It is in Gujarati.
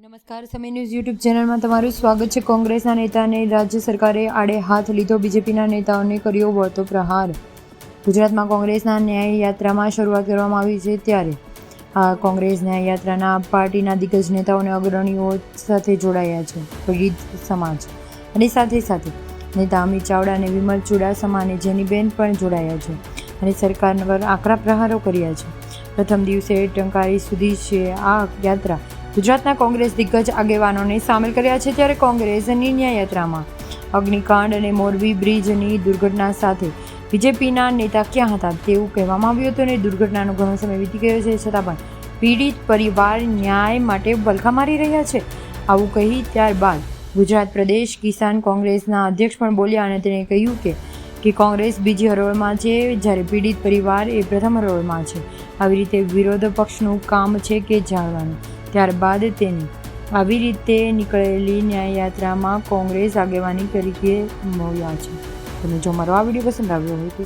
નમસ્કાર, સમય ન્યૂઝ યુટ્યુબ ચેનલમાં તમારું સ્વાગત છે. કોંગ્રેસના નેતાને રાજ્ય સરકારે આડે હાથ લીધો, બીજેપીના નેતાઓને કર્યો વળતો પ્રહાર. ગુજરાતમાં કોંગ્રેસના ન્યાય યાત્રામાં શરૂઆત કરવામાં આવી છે, ત્યારે આ કોંગ્રેસ ન્યાય યાત્રાના પાર્ટીના દિગ્ગજ નેતાઓ અને અગ્રણીઓ સાથે જોડાયા છે. પીડિત સમાજ અને સાથે નેતા અમિત ચાવડા અને વિમલ ચુડાસમા અને જેનીબેન પણ જોડાયા છે અને સરકાર પર આકરા પ્રહારો કર્યા છે. પ્રથમ દિવસે ટંકારી સુધી છે આ યાત્રા. ગુજરાતના કોંગ્રેસ દિગ્ગજ આગેવાનોને સામેલ કર્યા છે, ત્યારે કોંગ્રેસની ન્યાય યાત્રામાં અગ્નિકાંડ અને મોરબી બ્રિજની દુર્ઘટના સાથે બીજેપીના નેતા ક્યાં હતા તેવું કહેવામાં આવ્યું હતું અને દુર્ઘટનાનો ઘણો સમય વીતી ગયો છે, છતાં પણ પીડિત પરિવાર ન્યાય માટે વલખા મારી રહ્યા છે. આવું કહી ત્યારબાદ ગુજરાત પ્રદેશ કિસાન કોંગ્રેસના અધ્યક્ષ પણ બોલ્યા અને તેણે કહ્યું કે કોંગ્રેસ બીજી હરોળમાં છે, જ્યારે પીડિત પરિવાર એ પ્રથમ હરોળમાં છે. આવી રીતે વિરોધ પક્ષનું કામ છે કે જાળવાનું. ત્યારબાદ તેની આવી રીતે નીકળેલી ન્યાયયાત્રામાં કોંગ્રેસ આગેવાની તરીકે મળ્યા છે. તમે જો મારો આ વિડીયો પસંદ આવ્યો હોય તો